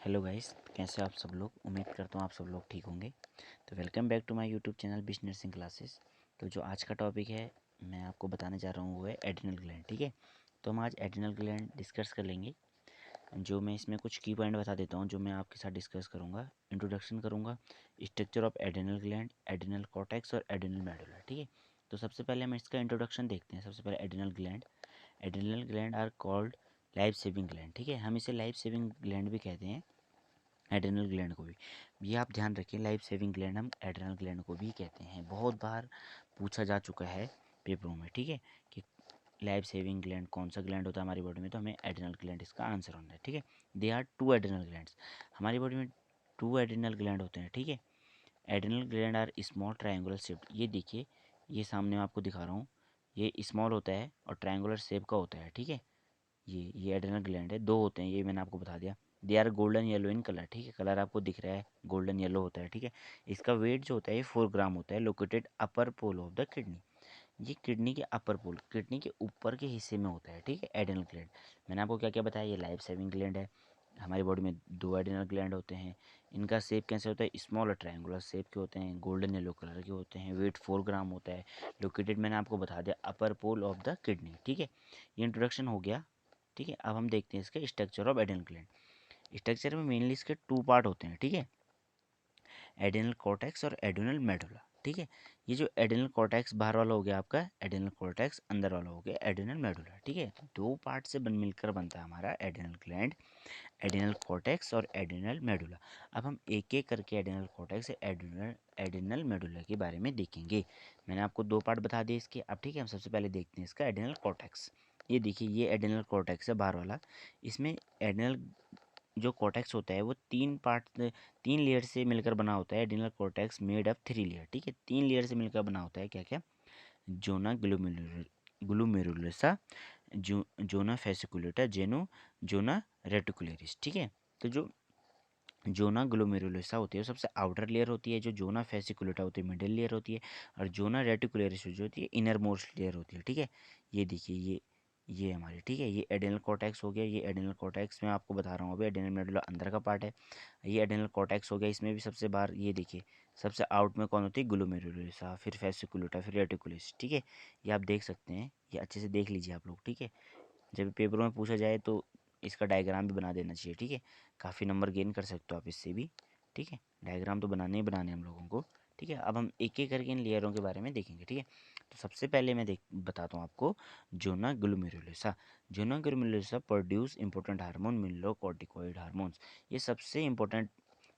Hello guys, कैसे आप सब लोग। उम्मीद करता हूँ आप सब लोग ठीक होंगे। तो welcome back to my YouTube channel बिश नर्सिंग क्लासेस। तो जो आज का टॉपिक है मैं आपको बताने जा रहा हूँ वो है एड्रिनल ग्लैंड। ठीक है, तो हम आज एड्रिनल ग्लैंड डिस्कस कर लेंगे। जो मैं इसमें कुछ की पॉइंट बता देता हूँ जो मैं आपके साथ डिस्कस करूँगा। इंट्रोडक्शन करूँगा, structure of adrenal gland, adrenal cortex और एड्रिनल मेडुला। ठीक है, तो सबसे पहले हम इसका इंट्रोडक्शन देखते हैं। सबसे पहले adrenal gland are called life saving gland. ठीक है, हम इसे लाइफ सेविंग ग्लैंड भी कहते हैं, एड्रिनल ग्लैंड को भी। ये आप ध्यान रखें, लाइफ सेविंग ग्लैंड हम एड्रिनल ग्लैंड को भी कहते हैं। बहुत बार पूछा जा चुका है पेपरों में। ठीक है, कि लाइफ सेविंग ग्लैंड कौन सा ग्लैंड होता है हमारी बॉडी में, तो हमें एड्रिनल ग्लैंड इसका आंसर होना है। ठीक है, they are two adrenal glands. हमारी बॉडी में टू एड्रिनल ग्लैंड होते हैं। ठीक है, adrenal gland are small triangular shaped. ये देखिए, ये सामने मैं आपको दिखा रहा हूँ, ये स्मॉल होता है और ट्रायंगुलर शेप का होता है। ठीक है, ये एड्रिनल ग्लैंड है, दो होते हैं, ये मैंने आपको बता दिया। They are golden yellow in colour. ठीक है, कलर आपको दिख रहा है, गोल्डन येलो होता है। ठीक है, इसका वेट जो होता है ये 4 ग्राम होता है। Located upper pole of the kidney. ये किडनी के अपर पोल, किडनी के ऊपर के हिस्से में होता है। ठीक है, एड्रिनल ग्लैंड। मैंने आपको क्या क्या बताया, ये लाइफ सेविंग ग्लैंड है। हमारी बॉडी में दो एड्रिनल ग्लैंड होते हैं। इनका शेप कैसे होता है, स्मॉल और ट्रायंगुलर शेप के होते हैं, गोल्डन येलो कलर के होते हैं, वेट 4 ग्राम होता है। लोकेटेड मैंने आपको बता दिया अपर पोल ऑफ द किडनी। ठीक है, ये इंट्रोडक्शन हो गया। ठीक है, अब हम देखते हैं इसके structure of adrenal gland. Structure में मेनली इसके 2 पार्ट होते हैं। ठीक है, एड्रिनल कॉर्टेक्स और एड्रिनल मेडुला। ठीक है, ये जो एड्रिनल कॉर्टेक्स बाहर वाला हो गया आपका एड्रिनल कॉर्टेक्स, अंदर वाला हो गया एड्रिनल मेडुला। ठीक है, तो 2 पार्ट से मिलकर बनता है हमारा एड्रिनल ग्लैंड, एड्रिनल कॉर्टेक्स और एड्रिनल मेडुला। अब हम एक एक करके एड्रिनल कॉर्टेक्स से एड्रिनल मेडुला के बारे में देखेंगे। मैंने आपको 2 पार्ट बता दिए इसके। अब ठीक है, हम सबसे पहले देखते हैं इसका एड्रिनल कॉर्टेक्स। ये देखिए, ये एड्रिनल कॉर्टेक्स है बाहर वाला। इसमें एड्रिनल जो कॉर्टेक्स होता है वो 3 लेयर से मिलकर बना होता है। Adrenal cortex made up 3 layer. ठीक है, 3 लेयर से मिलकर बना होता है। क्या क्या, जोना ग्लूमेरुलसा, जोना फेसिकुलेटा, जोना रेटिकुलरिस। ठीक है, तो जो जोना ग्लोमेरुलोसा होती है वो सबसे आउटर लेयर होती है, जो जोना फेसिकुलेटा होती है मिडिल लेयर होती है, और जोना रेटिकुलरिस जो होती है इनर मोस्ट लेयर होती है। ठीक है, ये देखिए, ये हमारी, ठीक है, ये एड्रिनल कॉर्टेक्स हो गया। ये एड्रिनल कॉर्टेक्स में आपको बता रहा हूँ अभी, एड्रिनल मेडुला अंदर का पार्ट है। ये एड्रिनल कॉर्टेक्स हो गया, इसमें भी सबसे बाहर ये देखिए, सबसे आउट में कौन होती है, ग्लोमेरुलोसा, फिर फेसिकुलेटा, फिर रेटिकुलस। ठीक है, ये आप देख सकते हैं, ये अच्छे से देख लीजिए आप लोग। ठीक है, जब पेपरों में पूछा जाए तो इसका डायग्राम भी बना देना चाहिए। ठीक है, काफ़ी नंबर गेन कर सकते हो आप इससे भी। ठीक है, डायग्राम तो बनाने ही बनाने हम लोगों को। ठीक है, अब हम एक एक करके इन लेयरों के बारे में देखेंगे। ठीक है, तो सबसे पहले मैं बताता हूँ आपको zona glomerulosa. Zona glomerulosa produce important hormone, mineralocorticoid hormones. ये सबसे इंपॉर्टेंट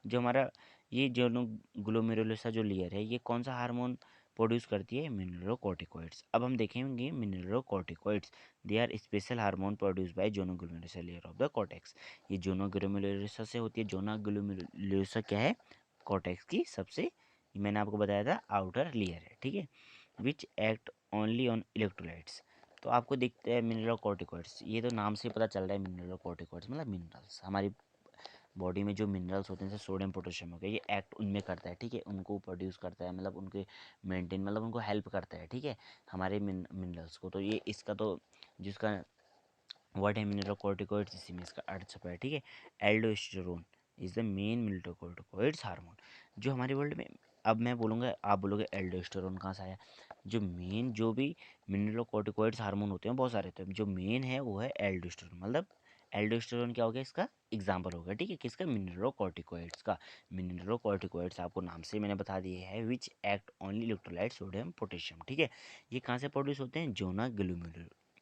जो हमारा ये जोनो ग्लोमेरुलोसा जो लेयर है, ये कौन सा हार्मोन प्रोड्यूस करती है, मिनरलोकॉर्टिकॉइड्स। अब हम देखेंगे mineralocorticoids, they are special hormone produce by zona glomerulosa layer of the cortex. ये जोनोग्लोमेरुलोसा से होती है। जोनोग्लोमेरुलोसा क्या है, कॉर्टेक्स की सबसे, मैंने आपको बताया था, आउटर लेयर है। ठीक है, which act only on electrolytes. तो आपको दिखते हैं मिनरलोकॉर्टिकॉइड्स, ये तो नाम से पता चल रहा है मिनरलोकॉर्टिकॉइड्स मतलब मिनरल्स। हमारी बॉडी में जो मिनरल्स होते हैं जैसे सोडियम पोटेशियम हो गया, ये एक्ट उनमें करता है। ठीक है, उनको प्रोड्यूस करता है, मतलब उनके मेंटेन, मतलब उनको हेल्प करता है। ठीक है, हमारे मिनरल्स को। तो ये इसका तो जिसका वर्ड है मिनरलोकॉर्टिकॉइड्स, इसी में इसका अर्थ छपा है। ठीक है, aldosterone is the main mineralocorticoids hormone. जो हमारी वर्ल्ड में, अब मैं बोलूँगा आप बोलोगे एल्डोस्टेरोन कहाँ से आया। जो मेन जो भी मिनरलोकॉर्टिकॉइड्स हार्मोन होते हैं बहुत सारे, तो जो मेन है वो है एल्डोस्टेरोन। मतलब एल्डोस्टेरोन क्या हो गया, इसका एग्जाम्पल होगा। ठीक है, किसका, मिनरलोकॉर्टिकॉइड्स का। मिनरलोकॉर्टिकॉइड्स आपको नाम से मैंने बता दिए है, which act only electrolyte sodium potassium. ठीक है, ये कहाँ से प्रोड्यूस होते हैं, जोना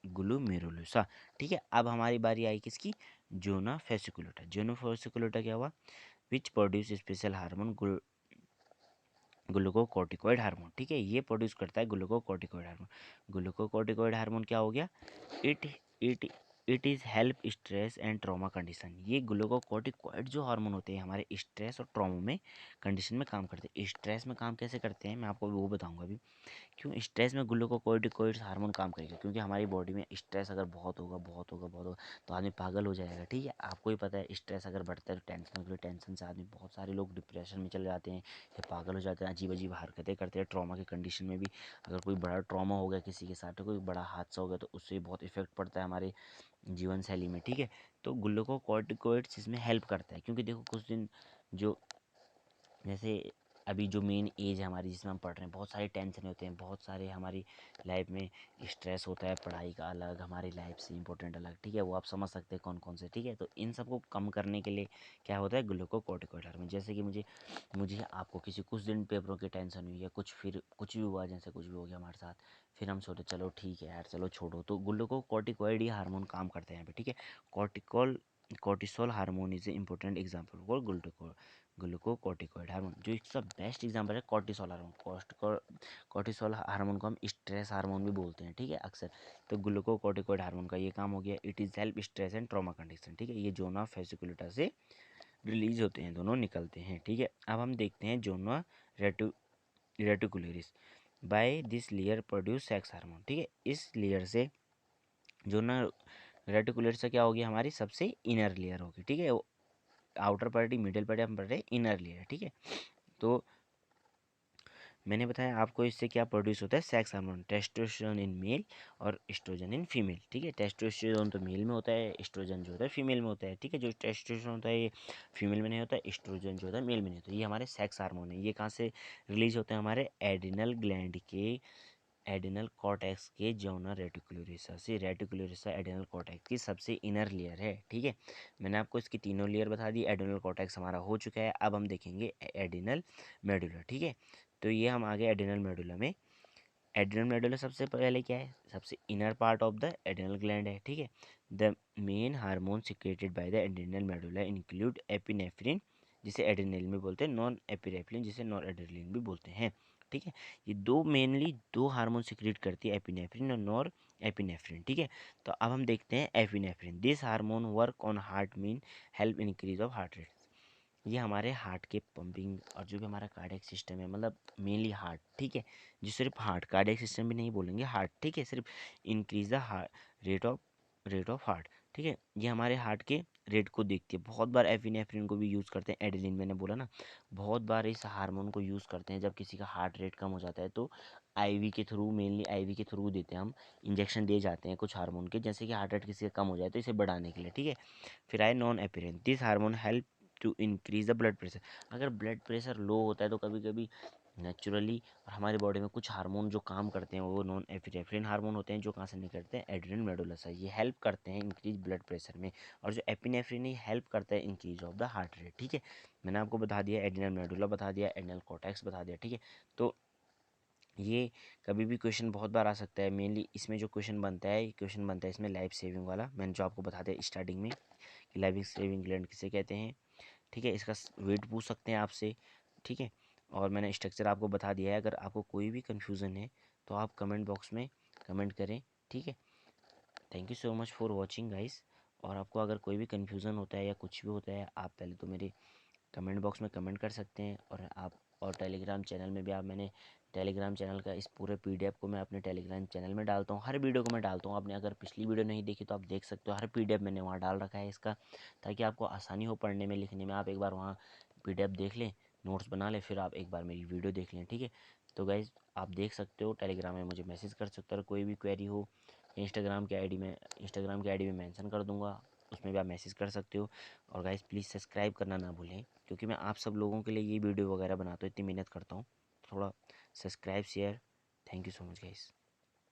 ग्लूमेरुलोसा। ठीक है, अब हमारी बारी आई किसकी, जोना फेसिकुलेटा। जोना फेसिकुलेटा क्या हुआ, which produce special hormone, glucocorticoid hormone. ठीक है, ये प्रोड्यूस करता है ग्लूकोकॉर्टिकॉइड हार्मोन। ग्लूकोकॉर्टिकॉइड हार्मोन क्या हो गया, it it it is help stress and trauma condition. ये ग्लूकोकॉर्टिकॉइड जो हार्मोन होते हैं हमारे स्ट्रेस और ट्रॉमा में कंडीशन में काम करते हैं। स्ट्रेस में काम कैसे करते हैं मैं आपको वो बताऊंगा अभी। क्यों स्ट्रेस में ग्लूकोकॉर्टिकॉइड्स हार्मोन काम करेगा, क्योंकि हमारी बॉडी में स्ट्रेस अगर बहुत होगा तो आदमी पागल हो जाएगा। ठीक है, आपको ही पता है स्ट्रेस अगर बढ़ता है तो टेंशन होती है, टेंशन से आदमी, बहुत सारे लोग डिप्रेशन में चले जाते हैं या पागल हो जाते हैं, अजीब अजीब हरकतें करते हैं। ट्रॉमा की कंडीशन में भी, अगर कोई बड़ा ट्रॉमा हो गया किसी के साथ, कोई बड़ा हादसा हो गया, तो उससे बहुत इफेक्ट पड़ता है हमारे जीवन शैली में। ठीक है, तो ग्लूकोकॉर्टिकोइड्स इसमें हेल्प करता है, क्योंकि देखो कुछ दिन जो जैसे अभी जो मेन एज है हमारी जिसमें हम पढ़ रहे हैं, बहुत सारे टेंशन होते हैं, बहुत सारे हमारी लाइफ में स्ट्रेस होता है, पढ़ाई का अलग, हमारी लाइफ से इंपॉर्टेंट अलग, ठीक है, वो आप समझ सकते हैं कौन कौन से, ठीक है। तो इन सबको कम करने के लिए क्या होता है, ग्लूकोकॉर्टिकोइड हार्मोन। जैसे कि मुझे मुझे आपको किसी कुछ दिन पेपरों की टेंशन हुई है, कुछ फिर कुछ भी हुआ, जैसे कुछ भी हो गया हमारे साथ, फिर हम सोचे चलो ठीक है यार, चलो छोड़ो, तो ग्लूकोकॉर्टिकोइड ही हार्मोन काम करते हैं यहाँ पे, ठीक है। Cortisol hormone is a important example for glucocorticoid hormone. जो इसका बेस्ट एग्जांपल है कॉर्टिसोल हार्मोन। कॉर्टिसोल हार्मोन को हम स्ट्रेस हार्मोन भी बोलते हैं, ठीक है, अक्सर। तो ग्लूकोकॉर्टिकोइड हार्मोन का ये काम हो गया, it is help stress and trauma condition, ठीक है। ये जोना फेसिकुलेटा से रिलीज होते हैं, दोनों निकलते हैं, ठीक है। अब हम देखते हैं zona reticularis. By this layer produce sex hormone, ठीक है। इस लेयर से जोना रेटिकुलर से क्या होगी, हमारी सबसे इनर लेयर होगी, ठीक है। आउटर पार्टी, मिडिल पार्टी हम पढ़ रहे हैं, इनर लेयर, ठीक है। तो मैंने बताया आपको इससे क्या प्रोड्यूस होता है, sex hormone, testosterone in male और एस्ट्रोजन इन फीमेल, ठीक है। टेस्टोस्टेरोन तो मेल में होता है, एस्ट्रोजन जो होता है फीमेल में होता है, ठीक है। जो टेस्टोस्टेरोन होता है ये फीमेल में नहीं होता है, एस्ट्रोजन जो होता है मेल में नहीं होता है। ये हमारे सेक्स हार्मोन है। ये कहाँ से रिलीज होते हैं, हमारे एड्रिनल ग्लैंड के, एड्रिनल कॉर्टेक्स के जोना रेटिकुलरिसा से। रेटिकुलरिसा एड्रिनल कॉर्टेक्स की सबसे इनर लेयर है, ठीक है। मैंने आपको इसकी तीनों लेयर बता दी। एड्रिनल कॉर्टेक्स हमारा हो चुका है, अब हम देखेंगे एड्रिनल मेडुला, ठीक है। तो ये हम आगे एड्रिनल मेडुला में। एड्रिनल मेडुला सबसे पहले क्या है, सबसे inner part of the adrenal gland है, ठीक है। The main hormone secreted by the adrenal medulla include epinephrine, जिसे एड्रिनल में बोलते हैं, नॉन एपिनेफ्रिन जिसे नॉन एड्रिनलिन भी बोलते हैं, ठीक है। ये दो मेनली दो हार्मोन सिक्रेट करती है, एपिनेफ्रिन और नॉर एपिनेफ्रिन, ठीक है। तो अब हम देखते हैं epinephrine. This hormone work on heart mean help increase of heart rate. ये हमारे हार्ट के पंपिंग और जो भी हमारा कार्डियक सिस्टम है, मतलब मेनली हार्ट, ठीक है। जो सिर्फ हार्ट, कार्डियक सिस्टम भी नहीं बोलेंगे, हार्ट, ठीक है, सिर्फ increase the heart rate of heart, ठीक है। ये हमारे हार्ट के रेट को देखती है। बहुत बार एपिनेफ्रिन को भी यूज़ करते हैं, एड्रेनलिन मैंने बोला ना, बहुत बार इस हार्मोन को यूज़ करते हैं जब किसी का हार्ट रेट कम हो जाता है, तो आईवी के थ्रू, मेनली आईवी के थ्रू देते हैं हम, इंजेक्शन दिए जाते हैं कुछ हार्मोन के, जैसे कि हार्ट रेट किसी का कम हो जाए तो इसे बढ़ाने के लिए, ठीक है। फिर आए non epinephrine. This hormone help to increase the blood pressure. अगर ब्लड प्रेशर लो होता है तो कभी कभी नेचुरली हमारी बॉडी में कुछ हार्मोन जो काम करते हैं वो नॉन एपिनेफ्रिन हार्मोन होते हैं, जो कहाँ से निकलते हैं, एड्रिनल मेडुला से। ये हेल्प करते हैं इंक्रीज ब्लड प्रेशर में, और जो एपिनेफ्रिन ही हेल्प करता है increase of the heart rate, ठीक है। मैंने आपको बता दिया, एड्रिनल मेडुला बता दिया, एड्रिनल कॉर्टेक्स बता दिया, ठीक है। तो ये कभी भी क्वेश्चन बहुत बार आ सकता है। मेनली इसमें जो क्वेश्चन बनता है, क्वेश्चन बनता है इसमें लाइफ सेविंग वाला, मैंने जो आपको बता दिया स्टार्टिंग में कि लाइफ सेविंग ग्लैंड किसे कहते हैं, ठीक है। इसका वेट पूछ सकते हैं आपसे, ठीक है। और मैंने स्ट्रक्चर आपको बता दिया है। अगर आपको कोई भी कन्फ्यूज़न है तो आप कमेंट बॉक्स में कमेंट करें, ठीक है। Thank you so much for watching guys. और आपको अगर कोई भी कन्फ्यूज़न होता है या कुछ भी होता है, आप पहले तो मेरे कमेंट बॉक्स में कमेंट कर सकते हैं। और आप, और टेलीग्राम चैनल में भी आप, मैंने टेलीग्राम चैनल का इस पूरे पीडीएफ को मैं अपने टेलीग्राम चैनल में डालता हूँ, हर वीडियो को मैं डालता हूँ। आपने अगर पिछली वीडियो नहीं देखी तो आप देख सकते हो, हर पीडीएफ मैंने वहाँ डाल रखा है इसका, ताकि आपको आसानी हो पढ़ने में, लिखने में। आप एक बार वहाँ पीडीएफ देख लें, नोट्स बना लें, फिर आप एक बार मेरी वीडियो देख लें, ठीक है। तो गाइज़ आप देख सकते हो, टेलीग्राम में मुझे मैसेज कर सकते हो, कोई भी क्वेरी हो। इंस्टाग्राम की आईडी में मेंशन कर दूंगा, उसमें भी आप मैसेज कर सकते हो। और गाइस प्लीज़ सब्सक्राइब करना ना भूलें, क्योंकि मैं आप सब लोगों के लिए ये वीडियो वगैरह बनाता हूँ, इतनी मेहनत करता हूँ। थोड़ा subscribe, share. Thank you so much guys.